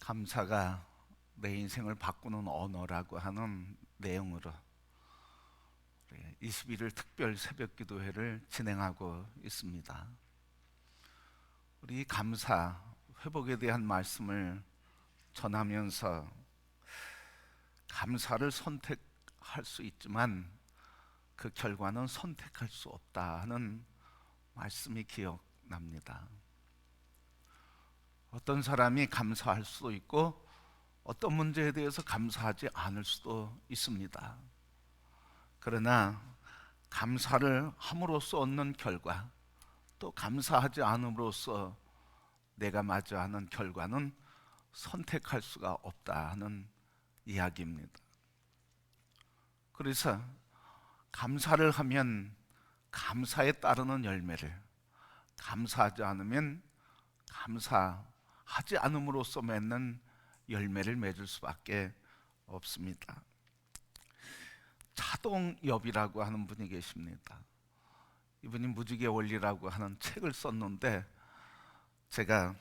감사가 내 인생을 바꾸는 언어라고 하는 내용으로 21일 특별 새벽 기도회를 진행하고 있습니다. 우리 감사, 회복에 대한 말씀을 전하면서 감사를 선택할 수 있지만 그 결과는 선택할 수 없다 하는 말씀이 기억납니다. 어떤 사람이 감사할 수도 있고 어떤 문제에 대해서 감사하지 않을 수도 있습니다. 그러나 감사를 함으로써 얻는 결과, 또 감사하지 않음으로써 내가 맞이하는 결과는 선택할 수가 없다 하는 이야기입니다. 그래서 감사를 하면 감사에 따르는 열매를, 감사하지 않으면 감사하지 않음으로써 맺는 열매를 맺을 수밖에 없습니다. 차동엽이라고 하는 분이 계십니다. 이분이 무지개 원리라고 하는 책을 썼는데 제가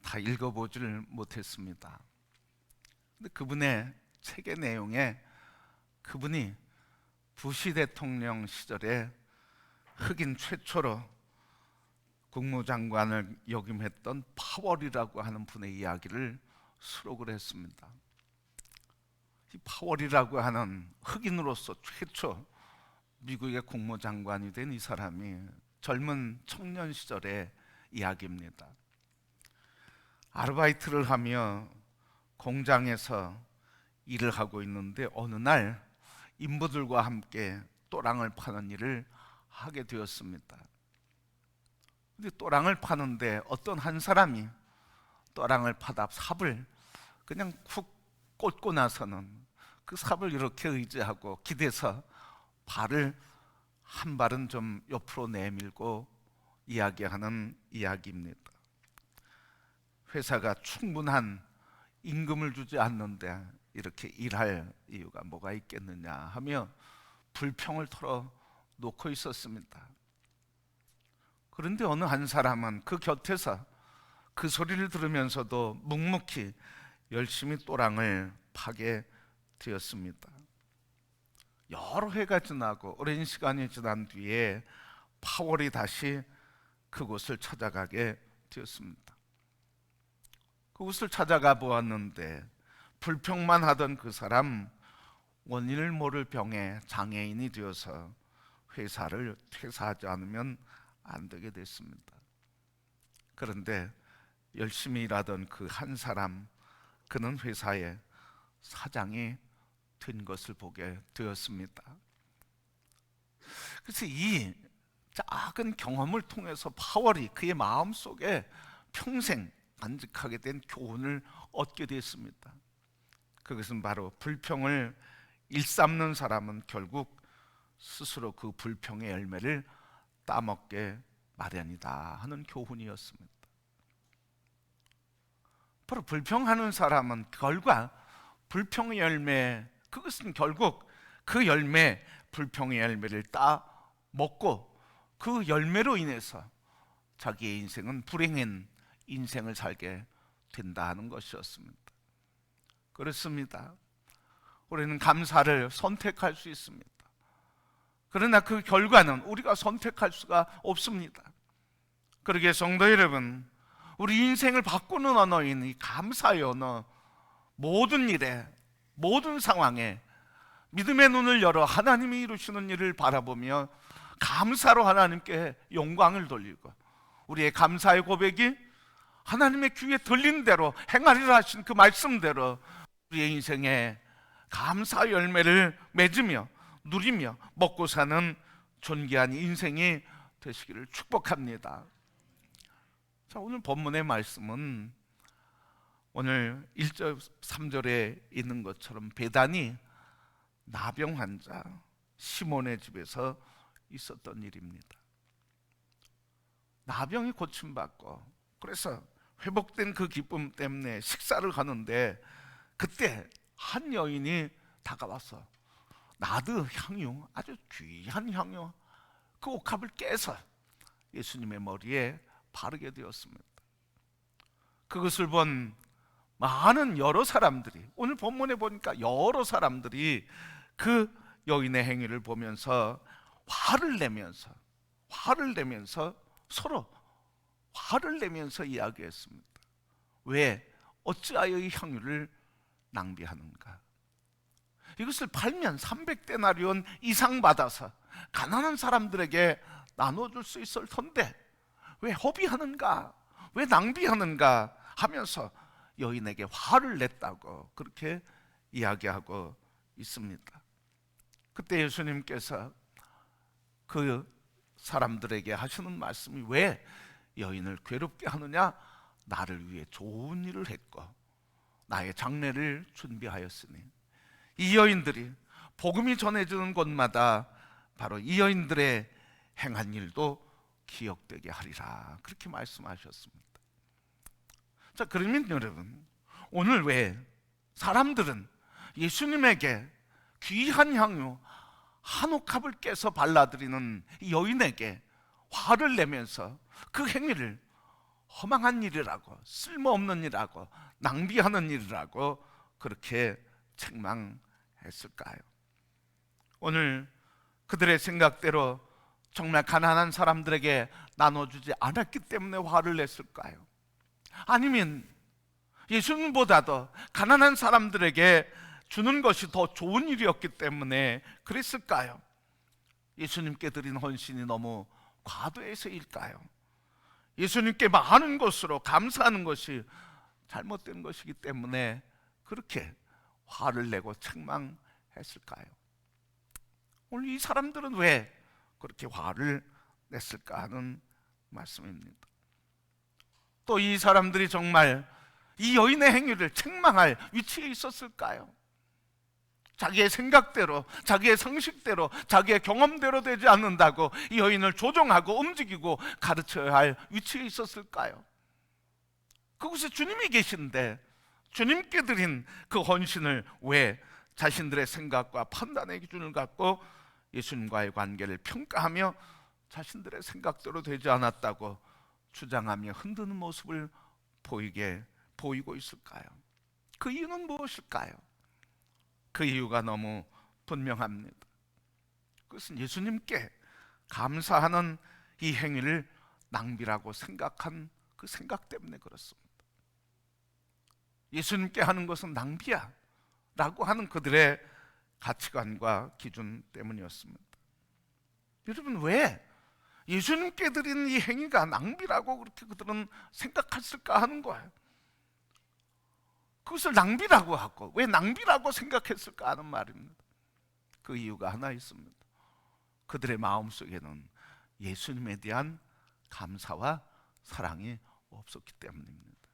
다 읽어보지를 못했습니다. 근데 그분의 책의 내용에 그분이 부시 대통령 시절에 흑인 최초로 국무장관을 역임했던 파월이라고 하는 분의 이야기를 수록을 했습니다. 이 파월이라고 하는 흑인으로서 최초 미국의 국무장관이 된 이 사람이 젊은 청년 시절의 이야기입니다. 아르바이트를 하며 공장에서 일을 하고 있는데 어느 날 인부들과 함께 또랑을 파는 일을 하게 되었습니다. 근데 또랑을 파는데 어떤 한 사람이 또랑을 파다 삽을 그냥 쿡 꽂고 나서는 그 삽을 이렇게 의지하고 기대서 발을 한 발은 좀 옆으로 내밀고 이야기하는 이야기입니다. 회사가 충분한 임금을 주지 않는데 이렇게 일할 이유가 뭐가 있겠느냐 하며 불평을 털어놓고 있었습니다. 그런데 어느 한 사람은 그 곁에서 그 소리를 들으면서도 묵묵히 열심히 또랑을 파게 되었습니다. 여러 해가 지나고 오랜 시간이 지난 뒤에 파월이 다시 그곳을 찾아가게 되었습니다. 그곳을 찾아가 보았는데 불평만 하던 그 사람 원인을 모를 병에 장애인이 되어서 회사를 퇴사하지 않으면 안 되게 됐습니다. 그런데 열심히 일하던 그 한 사람, 그는 회사의 사장이 된 것을 보게 되었습니다. 그래서 이 작은 경험을 통해서 파월이 그의 마음속에 평생 간직하게 된 교훈을 얻게 됐습니다. 그것은 바로 불평을 일삼는 사람은 결국 스스로 그 불평의 열매를 따먹게 마련이다 하는 교훈이었습니다. 바로 불평하는 사람은 결과 불평의 열매, 그것은 결국 그 열매, 불평의 열매를 따먹고 그 열매로 인해서 자기의 인생은 불행한 인생을 살게 된다 하는 것이었습니다. 그렇습니다. 우리는 감사를 선택할 수 있습니다. 그러나 그 결과는 우리가 선택할 수가 없습니다. 그러기에 성도 여러분, 우리 인생을 바꾸는 언어인 이 감사의 언어, 모든 일에, 모든 상황에 믿음의 눈을 열어 하나님이 이루시는 일을 바라보며 감사로 하나님께 영광을 돌리고 우리의 감사의 고백이 하나님의 귀에 들린 대로 행하리라 하신 그 말씀대로 우리의 인생에 감사 열매를 맺으며 누리며 먹고 사는 존귀한 인생이 되시기를 축복합니다. 자, 오늘 본문의 말씀은 오늘 1절 3절에 있는 것처럼 베단이 나병 환자 시몬의 집에서 있었던 일입니다. 나병이 고침받고 그래서 회복된 그 기쁨 때문에 식사를 하는데 그때 한 여인이 다가와서 나드 향유, 아주 귀한 향유, 그 옥합을 깨서 예수님의 머리에 바르게 되었습니다. 그것을 본 많은 여러 사람들이, 오늘 본문에 보니까 여러 사람들이 그 여인의 행위를 보면서 화를 내면서 서로 화를 내면서 이야기했습니다. 왜? 어찌하여 이 향유를 낭비하는가? 이것을 팔면 300데나리온 이상 받아서 가난한 사람들에게 나눠줄 수 있을 텐데 왜 허비하는가? 왜 낭비하는가? 하면서 여인에게 화를 냈다고 그렇게 이야기하고 있습니다. 그때 예수님께서 그 사람들에게 하시는 말씀이, 왜 여인을 괴롭게 하느냐? 나를 위해 좋은 일을 했고 나의 장례를 준비하였으니. 이 여인들이 복음이 전해지는 곳마다 바로 이 여인들의 행한 일도 기억되게 하리라, 그렇게 말씀하셨습니다. 자, 그러면 여러분, 오늘 왜 사람들은 예수님에게 귀한 향유 한 옥합을 깨서 발라드리는 이 여인에게 화를 내면서 그 행위를 허망한 일이라고, 쓸모없는 일이라고, 낭비하는 일이라고 그렇게 책망했을까요? 오늘 그들의 생각대로 정말 가난한 사람들에게 나눠주지 않았기 때문에 화를 냈을까요? 아니면 예수님보다도 가난한 사람들에게 주는 것이 더 좋은 일이었기 때문에 그랬을까요? 예수님께 드린 헌신이 너무 과도해서일까요? 예수님께 많은 것으로 감사하는 것이 잘못된 것이기 때문에 그렇게 화를 내고 책망했을까요? 오늘 이 사람들은 왜 그렇게 화를 냈을까 하는 말씀입니다. 또 이 사람들이 정말 이 여인의 행위를 책망할 위치에 있었을까요? 자기의 생각대로, 자기의 상식대로, 자기의 경험대로 되지 않는다고 이 여인을 조종하고 움직이고 가르쳐야 할 위치에 있었을까요? 그곳에 주님이 계신데 주님께 드린 그 헌신을 왜 자신들의 생각과 판단의 기준을 갖고 예수님과의 관계를 평가하며 자신들의 생각대로 되지 않았다고 주장하며 흔드는 모습을 보이고 있을까요? 그 이유는 무엇일까요? 그 이유가 너무 분명합니다. 그것은 예수님께 감사하는 이 행위를 낭비라고 생각한 그 생각 때문에 그렇습니다. 예수님께 하는 것은 낭비야 라고 하는 그들의 가치관과 기준 때문이었습니다. 여러분, 왜 예수님께 드린 이 행위가 낭비라고 그렇게 그들은 생각했을까 하는 거예요. 그것을 낭비라고 하고 왜 낭비라고 생각했을까 하는 말입니다. 그 이유가 하나 있습니다. 그들의 마음속에는 예수님에 대한 감사와 사랑이 없었기 때문입니다.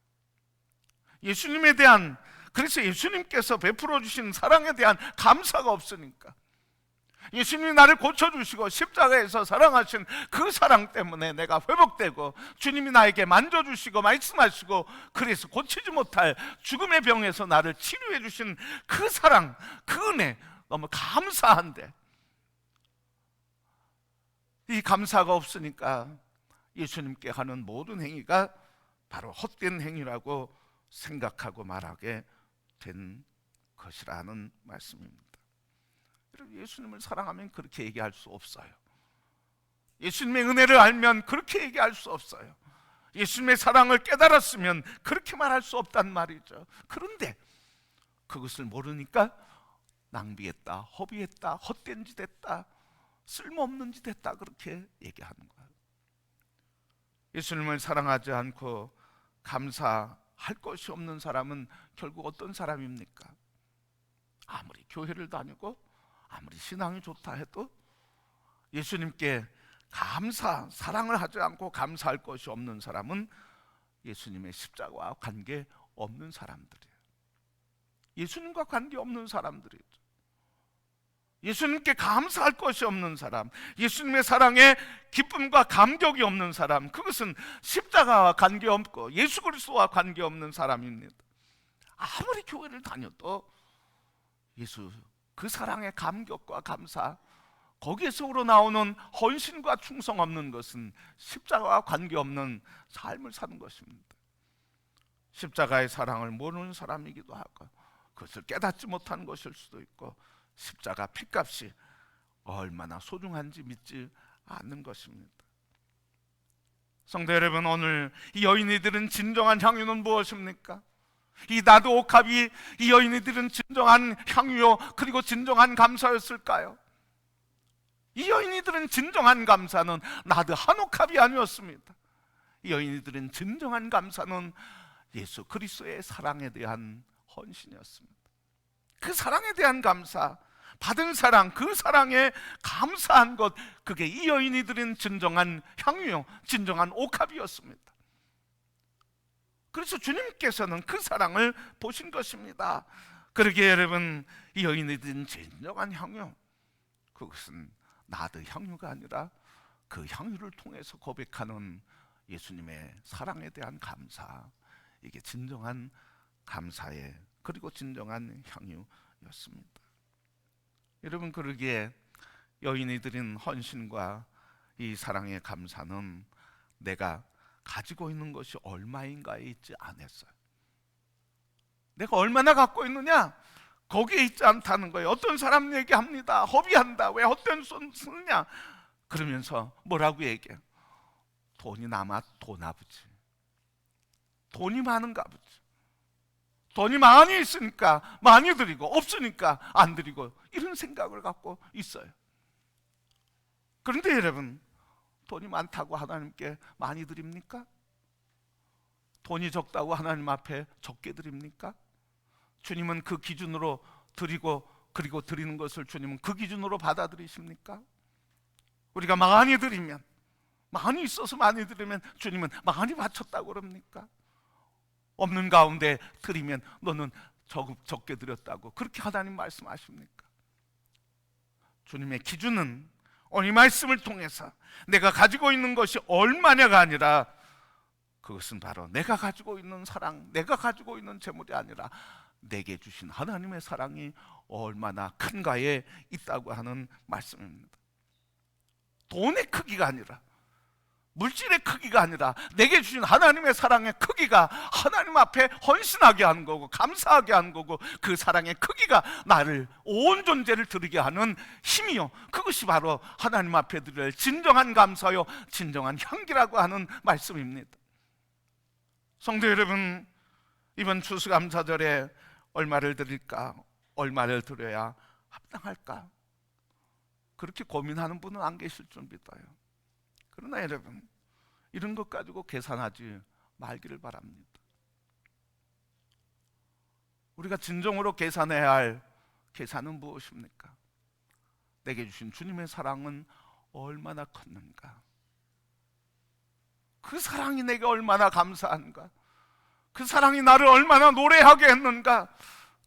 예수님에 대한, 그래서 예수님께서 베풀어 주신 사랑에 대한 감사가 없으니까, 예수님이 나를 고쳐주시고 십자가에서 사랑하신 그 사랑 때문에 내가 회복되고, 주님이 나에게 만져주시고 말씀하시고 그래서 고치지 못할 죽음의 병에서 나를 치료해 주신 그 사랑, 그 은혜 너무 감사한데 이 감사가 없으니까 예수님께 하는 모든 행위가 바로 헛된 행위라고 생각하고 말하게 된 것이라는 말씀입니다. 예수님을 사랑하면 그렇게 얘기할 수 없어요. 예수님의 은혜를 알면 그렇게 얘기할 수 없어요. 예수님의 사랑을 깨달았으면 그렇게 말할 수 없단 말이죠. 그런데 그것을 모르니까 낭비했다, 허비했다, 헛된 짓 했다, 쓸모없는 짓 했다 그렇게 얘기하는 거예요. 예수님을 사랑하지 않고 감사할 것이 없는 사람은 결국 어떤 사람입니까? 아무리 교회를 다니고 아무리 신앙이 좋다 해도 예수님께 사랑을 하지 않고 감사할 것이 없는 사람은 예수님의 십자가와 관계 없는 사람들이에요. 예수님과 관계 없는 사람들이죠. 예수님께 감사할 것이 없는 사람, 예수님의 사랑에 기쁨과 감격이 없는 사람, 그것은 십자가와 관계없고 예수 그리스도와 관계없는 사람입니다. 아무리 교회를 다녀도 예수 그 사랑의 감격과 감사, 거기에서 우러나오는 헌신과 충성 없는 것은 십자가와 관계없는 삶을 사는 것입니다. 십자가의 사랑을 모르는 사람이기도 하고, 그것을 깨닫지 못한 것일 수도 있고, 십자가 핏값이 얼마나 소중한지 믿지 않는 것입니다. 성도 여러분, 오늘 이 여인이들은 진정한 향유는 무엇입니까? 이 나드 옥합이 이 여인이들은 진정한 향유요, 그리고 진정한 감사였을까요? 이 여인이들은 진정한 감사는 나드 한 옥합이 아니었습니다. 이 여인이들은 진정한 감사는 예수 그리스도의 사랑에 대한 헌신이었습니다. 그 사랑에 대한 감사, 받은 사랑, 그 사랑에 감사한 것, 그게 이 여인이들은 진정한 향유요, 진정한 옥합이었습니다. 그래서 주님께서는 그 사랑을 보신 것입니다. 그러기에 여러분, 이 여인이들은 진정한 향유, 그것은 나드 향유가 아니라 그 향유를 통해서 고백하는 예수님의 사랑에 대한 감사, 이게 진정한 감사의, 그리고 진정한 향유였습니다. 여러분, 그러기에 여인이 드린 헌신과 이 사랑의 감사는 내가 가지고 있는 것이 얼마인가에 있지 않았어요. 내가 얼마나 갖고 있느냐, 거기에 있지 않다는 거예요. 어떤 사람 얘기합니다. 허비한다. 왜 헛된 손 쓰느냐? 그러면서 뭐라고 얘기해요? 돈이 남아 돈 아버지, 돈이 많은가 보지. 돈이 많이 있으니까 많이 드리고, 없으니까 안 드리고, 이런 생각을 갖고 있어요. 그런데 여러분, 돈이 많다고 하나님께 많이 드립니까? 돈이 적다고 하나님 앞에 적게 드립니까? 주님은 그 기준으로 드리고, 그리고 드리는 것을 주님은 그 기준으로 받아들이십니까? 우리가 많이 드리면, 많이 있어서 많이 드리면 주님은 많이 바쳤다고 그럽니까? 없는 가운데 드리면 너는 적게 드렸다고 그렇게 하나님 말씀하십니까? 주님의 기준은 오늘 이 말씀을 통해서 내가 가지고 있는 것이 얼마냐가 아니라, 그것은 바로 내가 가지고 있는 사랑, 내가 가지고 있는 재물이 아니라 내게 주신 하나님의 사랑이 얼마나 큰가에 있다고 하는 말씀입니다. 돈의 크기가 아니라, 물질의 크기가 아니라 내게 주신 하나님의 사랑의 크기가 하나님 앞에 헌신하게 하는 거고, 감사하게 하는 거고, 그 사랑의 크기가 나를, 온 존재를 드리게 하는 힘이요, 그것이 바로 하나님 앞에 드릴 진정한 감사요, 진정한 향기라고 하는 말씀입니다. 성도 여러분, 이번 추수감사절에 얼마를 드릴까, 얼마를 드려야 합당할까, 그렇게 고민하는 분은 안 계실 줄 믿어요. 그러나 여러분, 이런 것 가지고 계산하지 말기를 바랍니다. 우리가 진정으로 계산해야 할 계산은 무엇입니까? 내게 주신 주님의 사랑은 얼마나 컸는가, 그 사랑이 내게 얼마나 감사한가, 그 사랑이 나를 얼마나 노래하게 했는가,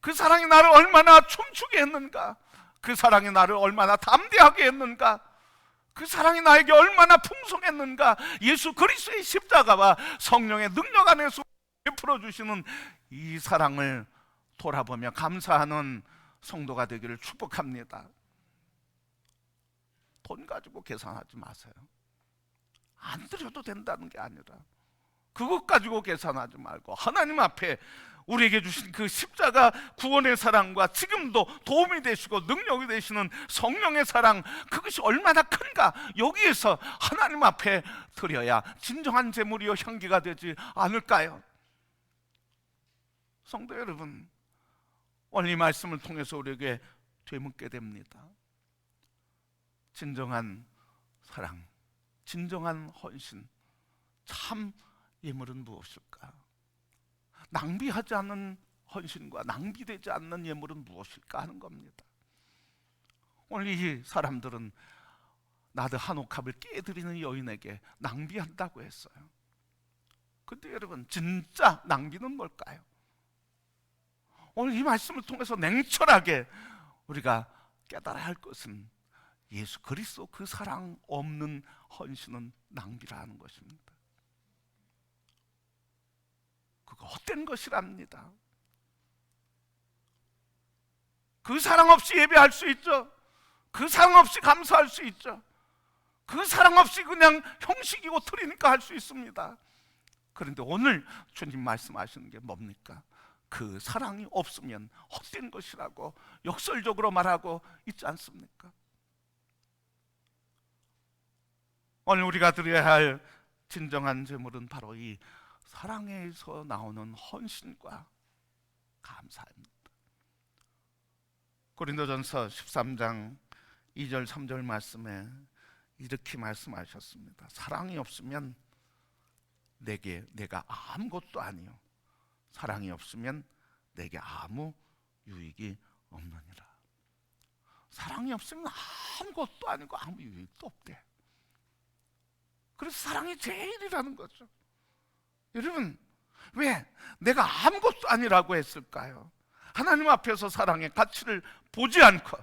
그 사랑이 나를 얼마나 춤추게 했는가, 그 사랑이 나를 얼마나 담대하게 했는가, 그 사랑이 나에게 얼마나 풍성했는가. 예수 그리스도의 십자가와 성령의 능력 안에서 베풀어 주시는 이 사랑을 돌아보며 감사하는 성도가 되기를 축복합니다. 돈 가지고 계산하지 마세요. 안 드려도 된다는 게 아니라, 그것 가지고 계산하지 말고 하나님 앞에 우리에게 주신 그 십자가 구원의 사랑과 지금도 도움이 되시고 능력이 되시는 성령의 사랑, 그것이 얼마나 큰가, 여기에서 하나님 앞에 드려야 진정한 제물이요 향기가 되지 않을까요? 성도 여러분, 오늘 이 말씀을 통해서 우리에게 되묻게 됩니다. 진정한 사랑, 진정한 헌신, 참 예물은 무엇일까? 낭비하지 않는 헌신과 낭비되지 않는 예물은 무엇일까 하는 겁니다. 오늘 이 사람들은 나드 한 옥합을 깨드리는 여인에게 낭비한다고 했어요. 근데 여러분, 진짜 낭비는 뭘까요? 오늘 이 말씀을 통해서 냉철하게 우리가 깨달아야 할 것은, 예수 그리스도 그 사랑 없는 헌신은 낭비라 하는 것입니다. 그거 헛된 것이랍니다. 그 사랑 없이 예배할 수 있죠. 그 사랑 없이 감사할 수 있죠. 그 사랑 없이 그냥 형식이고 틀이니까 할 수 있습니다. 그런데 오늘 주님 말씀하시는 게 뭡니까? 그 사랑이 없으면 헛된 것이라고 역설적으로 말하고 있지 않습니까? 오늘 우리가 드려야 할 진정한 제물은 바로 이 사랑에서 나오는 헌신과 감사입니다. 고린도전서 13장 2절 3절 말씀에 이렇게 말씀하셨습니다. 사랑이 없으면 내가 아무것도 아니요, 사랑이 없으면 내게 아무 유익이 없느니라. 사랑이 없으면 아무것도 아니고 아무 유익도 없대. 그래서 사랑이 제일이라는 거죠. 여러분, 왜 내가 아무것도 아니라고 했을까요? 하나님 앞에서 사랑의 가치를 보지 않고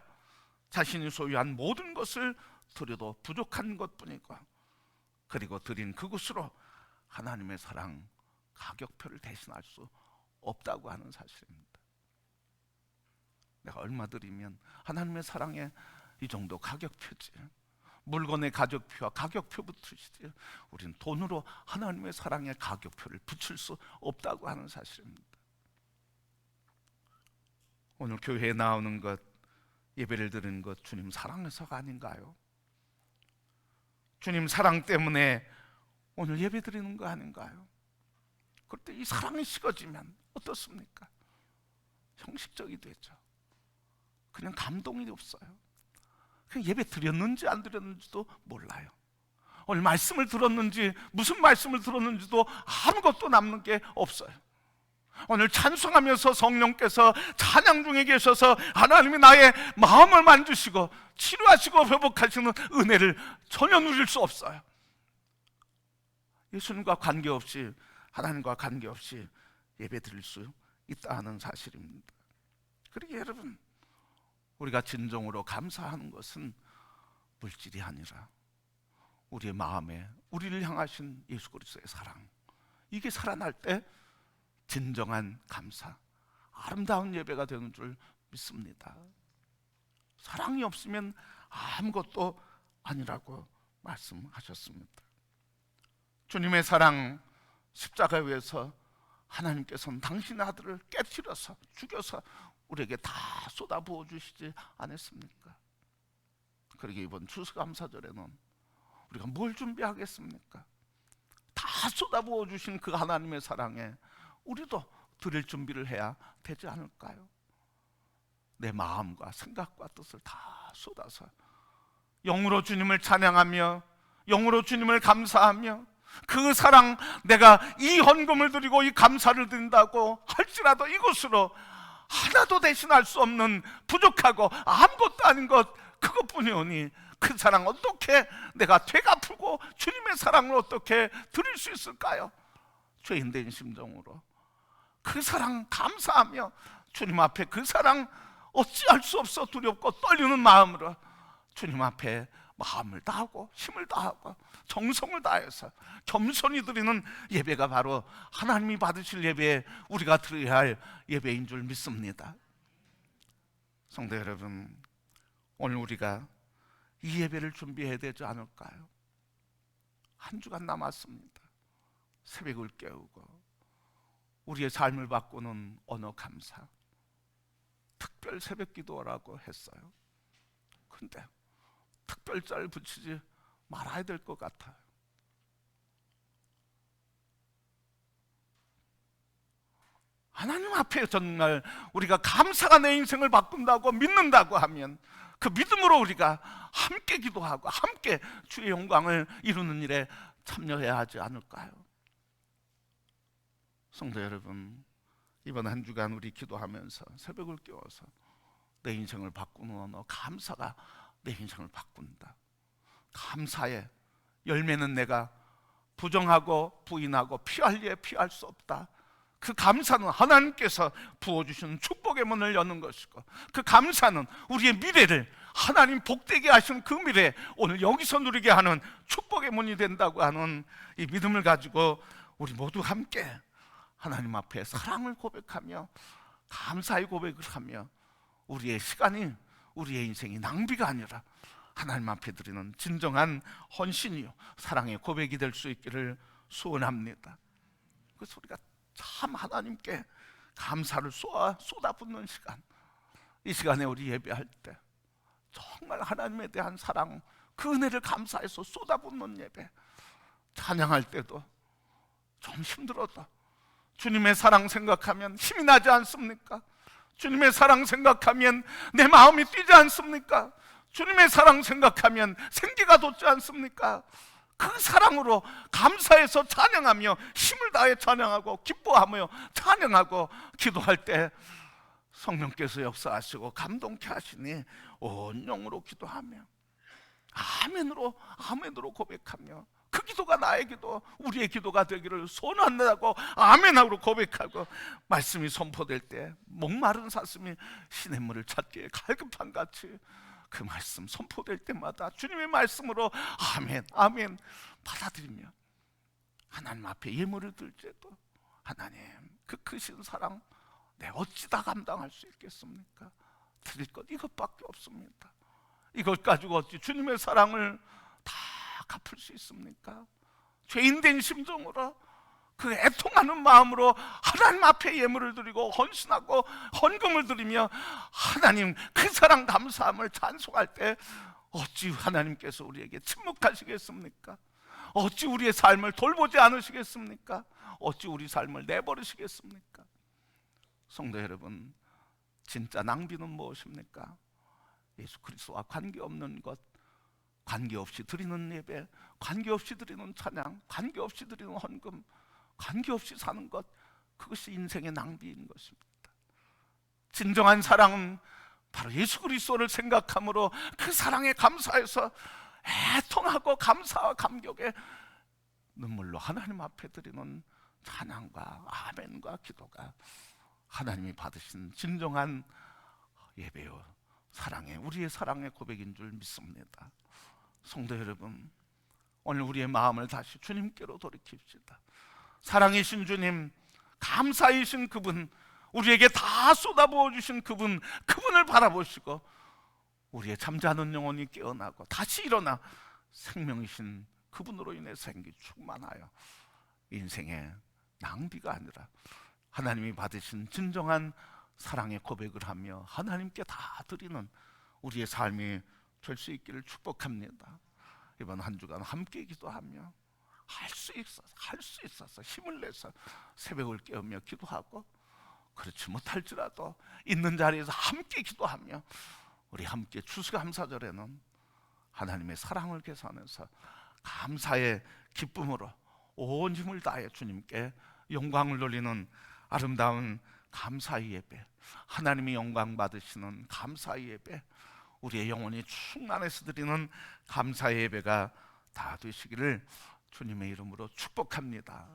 자신이 소유한 모든 것을 드려도 부족한 것뿐이고, 그리고 드린 그것으로 하나님의 사랑 가격표를 대신할 수 없다고 하는 사실입니다. 내가 얼마 드리면 하나님의 사랑에 이 정도 가격표지, 물건의 가격표와 가격표 붙으시지, 우리는 돈으로 하나님의 사랑의 가격표를 붙일 수 없다고 하는 사실입니다. 오늘 교회에 나오는 것, 예배를 드리는 것, 주님 사랑해서가 아닌가요? 주님 사랑 때문에 오늘 예배 드리는 거 아닌가요? 그럴 때 이 사랑이 식어지면 어떻습니까? 형식적이 되죠. 그냥 감동이 없어요. 그냥 예배 드렸는지 안 드렸는지도 몰라요. 오늘 말씀을 들었는지, 무슨 말씀을 들었는지도 아무것도 남는 게 없어요. 오늘 찬송하면서 성령께서 찬양 중에 계셔서 하나님이 나의 마음을 만지시고 치료하시고 회복하시는 은혜를 전혀 누릴 수 없어요. 예수님과 관계없이, 하나님과 관계없이 예배 드릴 수 있다는 사실입니다. 그러기에 여러분, 우리가 진정으로 감사하는 것은 물질이 아니라 우리의 마음에 우리를 향하신 예수 그리스도의 사랑, 이게 살아날 때 진정한 감사, 아름다운 예배가 되는 줄 믿습니다. 사랑이 없으면 아무것도 아니라고 말씀하셨습니다. 주님의 사랑, 십자가에 의해서 하나님께서는 당신의 아들을 깨뜨려서 죽여서 우리에게 다 쏟아부어 주시지 않았습니까? 그러기에 이번 추수감사절에는 우리가 뭘 준비하겠습니까? 다 쏟아부어 주신 그 하나님의 사랑에 우리도 드릴 준비를 해야 되지 않을까요? 내 마음과 생각과 뜻을 다 쏟아서 영으로 주님을 찬양하며 영으로 주님을 감사하며, 그 사랑, 내가 이 헌금을 드리고 이 감사를 드린다고 할지라도 이것으로 하나도 대신할 수 없는 부족하고 아무것도 아닌 것 그것뿐이오니 그 사랑 어떻게 내가 되갚고 주님의 사랑을 어떻게 드릴 수 있을까요? 죄인된 심정으로 그 사랑 감사하며 주님 앞에 그 사랑 어찌할 수 없어 두렵고 떨리는 마음으로 주님 앞에 마음을 다하고 힘을 다하고 정성을 다해서 겸손히 드리는 예배가 바로 하나님이 받으실 예배, 우리가 드려야 할 예배인 줄 믿습니다. 성도 여러분, 오늘 우리가 이 예배를 준비해야 되지 않을까요? 한 주간 남았습니다. 새벽을 깨우고 우리의 삶을 바꾸는 언어 감사, 특별 새벽 기도라고 했어요. 근데 특별자를 붙이지 말아야 될 것 같아요. 하나님 앞에 정말 우리가 감사가 내 인생을 바꾼다고 믿는다고 하면 그 믿음으로 우리가 함께 기도하고 함께 주의 영광을 이루는 일에 참여해야 하지 않을까요? 성도 여러분, 이번 한 주간 우리 기도하면서 새벽을 깨워서 내 인생을 바꾸는 언어 감사가 내 인생을 바꾼다. 감사의 열매는 내가 부정하고 부인하고 피할 예 피할 수 없다. 그 감사는 하나님께서 부어주시는 축복의 문을 여는 것이고, 그 감사는 우리의 미래를 하나님 복되게 하시는 그 미래, 오늘 여기서 누리게 하는 축복의 문이 된다고 하는 이 믿음을 가지고 우리 모두 함께 하나님 앞에 사랑을 고백하며 감사의 고백을 하며 우리의 시간이, 우리의 인생이 낭비가 아니라 하나님 앞에 드리는 진정한 헌신이요 사랑의 고백이 될 수 있기를 소원합니다. 그 소리가 참 하나님께 감사를 쏟아붓는 시간. 이 시간에 우리 예배할 때 정말 하나님에 대한 사랑, 그 은혜를 감사해서 쏟아붓는 예배. 찬양할 때도 좀 힘들어도 주님의 사랑 생각하면 힘이 나지 않습니까? 주님의 사랑 생각하면 내 마음이 뛰지 않습니까? 주님의 사랑 생각하면 생기가 돋지 않습니까? 그 사랑으로 감사해서 찬양하며 힘을 다해 찬양하고 기뻐하며 찬양하고 기도할 때 성령께서 역사하시고 감동케 하시니 온 영으로 기도하며 아멘으로 고백하며 그 기도가 나의 기도, 우리의 기도가 되기를 소원한다고 아멘하고 고백하고 말씀이 선포될 때 목마른 사슴이 시냇물을 찾기에 갈급한 같이 그 말씀 선포될 때마다 주님의 말씀으로 아멘 받아들이며 하나님 앞에 예물을 들지도 하나님 그 크신 사랑 내 어찌 다 감당할 수 있겠습니까? 드릴 것 이것밖에 없습니다. 이것 가지고 어찌 주님의 사랑을 다 갚을 수 있습니까? 죄인된 심정으로 그 애통하는 마음으로 하나님 앞에 예물을 드리고 헌신하고 헌금을 드리며 하나님 그 사랑 감사함을 찬송할 때 어찌 하나님께서 우리에게 침묵하시겠습니까? 어찌 우리의 삶을 돌보지 않으시겠습니까? 어찌 우리 삶을 내버리시겠습니까? 성도 여러분, 진짜 낭비는 무엇입니까? 예수 그리스도와 관계없는 것, 관계없이 드리는 예배, 관계없이 드리는 찬양, 관계없이 드리는 헌금, 관계없이 사는 것, 그것이 인생의 낭비인 것입니다. 진정한 사랑은 바로 예수 그리스도를 생각함으로 그 사랑에 감사해서 애통하고 감사와 감격에 눈물로 하나님 앞에 드리는 찬양과 아멘과 기도가 하나님이 받으신 진정한 예배요 사랑의 우리의 사랑의 고백인 줄 믿습니다. 성도 여러분, 오늘 우리의 마음을 다시 주님께로 돌이킵시다. 사랑이신 주님, 감사이신 그분, 우리에게 다 쏟아부어 주신 그분을 바라보시고 우리의 잠자는 영혼이 깨어나고 다시 일어나 생명이신 그분으로 인해 생기 충만하여 인생의 낭비가 아니라 하나님이 받으신 진정한 사랑의 고백을 하며 하나님께 다 드리는 우리의 삶이 될 수 있기를 축복합니다. 이번 한 주간 함께 기도하며 할 수 있어서 힘을 내서 새벽을 깨우며 기도하고, 그렇지 못할지라도 있는 자리에서 함께 기도하며 우리 함께 추수감사절에는 하나님의 사랑을 계산해서 감사의 기쁨으로 온 힘을 다해 주님께 영광을 돌리는 아름다운 감사의 예배, 하나님이 영광 받으시는 감사의 예배, 우리의 영혼이 충만해서 드리는 감사의 예배가 다 되시기를 주님의 이름으로 축복합니다.